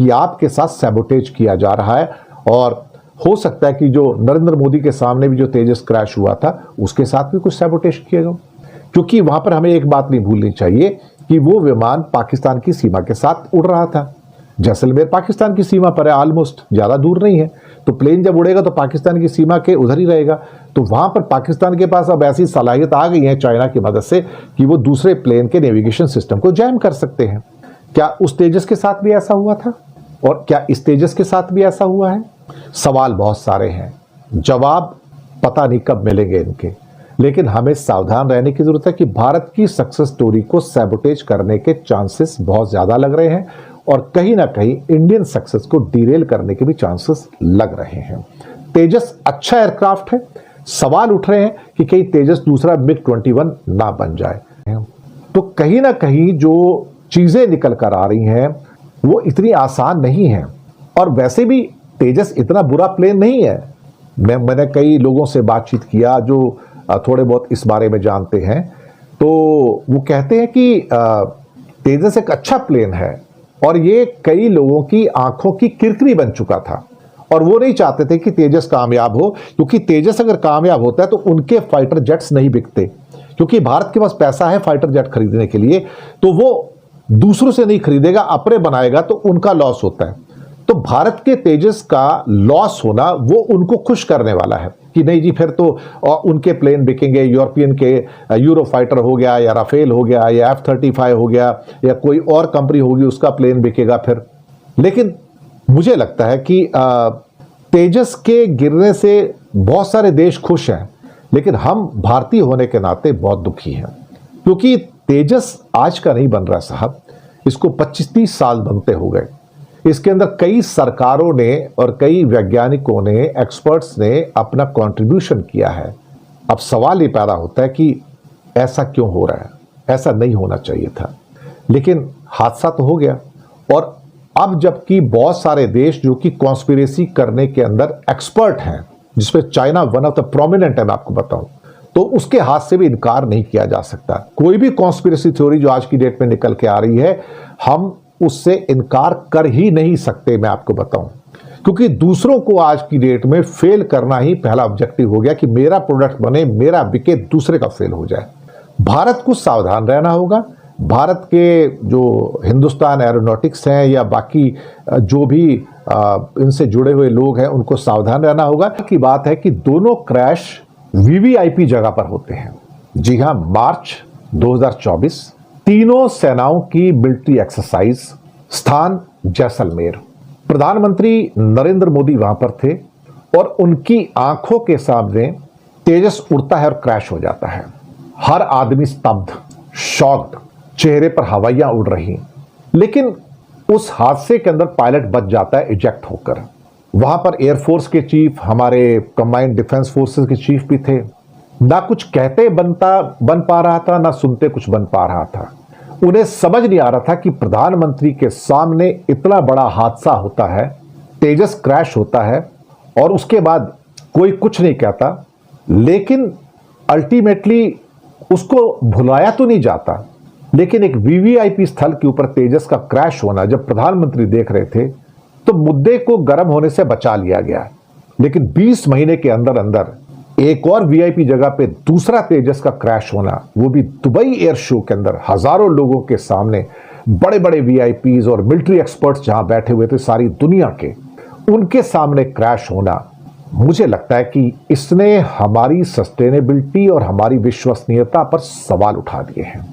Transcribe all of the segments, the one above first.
कि आपके साथ सैबोटेज किया जा रहा है। और हो सकता है कि जो नरेंद्र मोदी के सामने भी जो तेजस क्रैश हुआ था उसके साथ भी कुछ सैबोटेज किया गया, क्योंकि वहां पर हमें एक बात नहीं भूलनी चाहिए कि वो विमान पाकिस्तान की सीमा के साथ उड़ रहा था। जैसलमेर पाकिस्तान की सीमा पर है, ऑलमोस्ट, ज्यादा दूर नहीं है। तो प्लेन जब उड़ेगा तो पाकिस्तान की सीमा के उधर ही रहेगा। तो वहां पर पाकिस्तान के पास अब ऐसी सलाहियत आ गई है चाइना की मदद से कि वो दूसरे प्लेन के नेविगेशन सिस्टम को जैम कर सकते हैं। क्या उस तेजस के साथ भी ऐसा हुआ था और क्या इस तेजस के साथ भी ऐसा हुआ है? सवाल बहुत सारे हैं, जवाब पता नहीं कब मिलेंगे इनके। लेकिन हमें सावधान रहने की जरूरत है कि भारत की सक्सेस स्टोरी को सैबोटेज करने के चांसेस बहुत ज्यादा लग रहे हैं और कहीं ना कहीं इंडियन सक्सेस को डिरेल करने के भी चांसेस लग रहे हैं। तेजस अच्छा एयरक्राफ्ट है, सवाल उठ रहे हैं कि कहीं तेजस दूसरा MiG-21 ना बन जाए। तो कहीं ना कहीं जो चीजें निकल कर आ रही हैं वो इतनी आसान नहीं है। और वैसे भी तेजस इतना बुरा प्लेन नहीं है। मैंने कई लोगों से बातचीत किया जो थोड़े बहुत इस बारे में जानते हैं, तो वो कहते हैं कि तेजस एक अच्छा प्लेन है और ये कई लोगों की आंखों की किरकिरी बन चुका था और वो नहीं चाहते थे कि तेजस कामयाब हो, क्योंकि तेजस अगर कामयाब होता है तो उनके फाइटर जेट्स नहीं बिकते, क्योंकि भारत के पास पैसा है फाइटर जेट खरीदने के लिए, तो वो दूसरों से नहीं खरीदेगा, अपने बनाएगा, तो उनका लॉस होता है। तो भारत के तेजस का लॉस होना वो उनको खुश करने वाला है कि नहीं जी, फिर तो उनके प्लेन बिकेंगे, यूरोपियन के यूरो फाइटर हो गया या राफेल हो गया या F-35 हो गया या कोई और कंपनी होगी उसका प्लेन बिकेगा फिर। लेकिन मुझे लगता है कि तेजस के गिरने से बहुत सारे देश खुश हैं, लेकिन हम भारतीय होने के नाते बहुत दुखी हैं, क्योंकि तेजस आज का नहीं बन रहा साहब, इसको 25-30 साल बनते हो गए। इसके अंदर कई सरकारों ने और कई वैज्ञानिकों ने, एक्सपर्ट्स ने अपना कंट्रीब्यूशन किया है। अब सवाल ये पैदा होता है कि ऐसा क्यों हो रहा है, ऐसा नहीं होना चाहिए था, लेकिन हादसा तो हो गया। और अब जबकि बहुत सारे देश जो कि कॉन्स्पिरेसी करने के अंदर एक्सपर्ट हैं, जिसमें China one of the prominent है, मैं आपको बताऊं, तो उसके हाथ से भी इनकार नहीं किया जा सकता। कोई भी कॉन्स्पिरेसी थ्योरी जो आज की डेट में निकल के आ रही है, हम उससे इनकार कर ही नहीं सकते, मैं आपको बताऊं, क्योंकि दूसरों को आज की डेट में फेल करना ही पहला ऑब्जेक्टिव हो गया कि मेरा प्रोडक्ट बने, मेरा बिके, दूसरे का फेल हो जाए। भारत को सावधान रहना होगा। भारत के जो हिंदुस्तान एरोनॉटिक्स हैं या बाकी जो भी इनसे जुड़े हुए लोग हैं, उनको सावधान रहना होगा। की बात है कि दोनों क्रैश VVIP जगह पर होते हैं। जी हां, मार्च 2024, तीनों सेनाओं की मिलिट्री एक्सरसाइज, स्थान जैसलमेर। प्रधानमंत्री नरेंद्र मोदी वहां पर थे और उनकी आंखों के सामने तेजस उड़ता है और क्रैश हो जाता है। हर आदमी स्तब्ध, शॉक्ड, चेहरे पर हवाइयां उड़ रही। लेकिन उस हादसे के अंदर पायलट बच जाता है इजेक्ट होकर। वहां पर एयरफोर्स के चीफ, हमारे कंबाइंड डिफेंस फोर्सेस के चीफ भी थे। ना कुछ कहते बन पा रहा था, ना सुनते कुछ बन पा रहा था। उन्हें समझ नहीं आ रहा था कि प्रधानमंत्री के सामने इतना बड़ा हादसा होता है, तेजस क्रैश होता है और उसके बाद कोई कुछ नहीं कहता। लेकिन अल्टीमेटली उसको भुलाया तो नहीं जाता, लेकिन एक VVIP स्थल के ऊपर तेजस का क्रैश होना जब प्रधानमंत्री देख रहे थे तो मुद्दे को गर्म होने से बचा लिया गया। लेकिन 20 महीने के अंदर अंदर एक और VIP जगह पे दूसरा तेजस का क्रैश होना, वो भी दुबई एयर शो के अंदर हजारों लोगों के सामने, बड़े बड़े VIPs और मिलिट्री एक्सपर्ट्स जहां बैठे हुए थे सारी दुनिया के, उनके सामने क्रैश होना, मुझे लगता है कि इसने हमारी सस्टेनेबिलिटी और हमारी विश्वसनीयता पर सवाल उठा दिए हैं।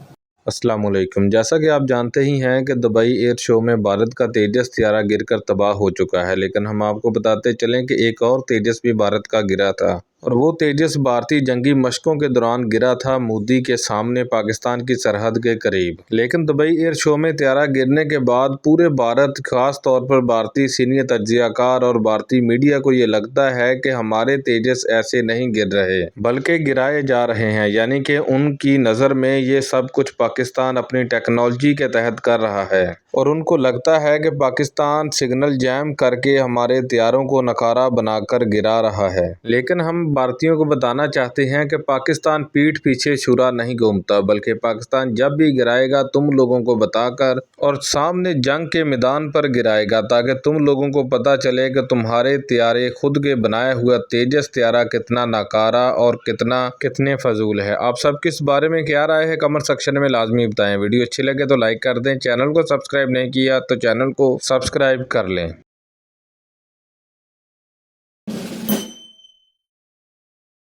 अस्सलाम वालेकुम। जैसा कि आप जानते ही हैं कि दुबई एयर शो में भारत का तेजस तैयारा गिरकर तबाह हो चुका है, लेकिन हम आपको बताते चलें कि एक और तेजस भी भारत का गिरा था और वो तेजस भारतीय जंगी मशकों के दौरान गिरा था मोदी के सामने पाकिस्तान की सरहद के करीब। लेकिन दुबई एयर शो में तैयारा गिरने के बाद पूरे भारत, खास तौर पर भारतीय सीनियर तज्जियाकार और भारतीय मीडिया को ये लगता है कि हमारे तेजस ऐसे नहीं गिर रहे बल्कि गिराए जा रहे हैं, यानी कि उनकी नज़र में ये सब कुछ पाकिस्तान अपनी टेक्नोलॉजी के तहत कर रहा है और उनको लगता है कि पाकिस्तान सिग्नल जैम करके हमारे तैयारों को नकारा बनाकर गिरा रहा है। लेकिन हम भारतीयों को बताना चाहते हैं कि पाकिस्तान पीठ पीछे छुरा नहीं घूमता, बल्कि पाकिस्तान जब भी गिराएगा तुम लोगों को बताकर और सामने जंग के मैदान पर गिराएगा, ताकि तुम लोगों को पता चले कि तुम्हारे त्यारे खुद के बनाया हुआ तेजस त्यारा कितना नाकारा और कितने फजूल है। आप सब किस बारे में क्या राय है कमेंट सेक्शन में लाजमी बताएं। वीडियो अच्छी लगे तो लाइक कर दें, चैनल को सब्सक्राइब नहीं किया तो चैनल को सब्सक्राइब कर लें।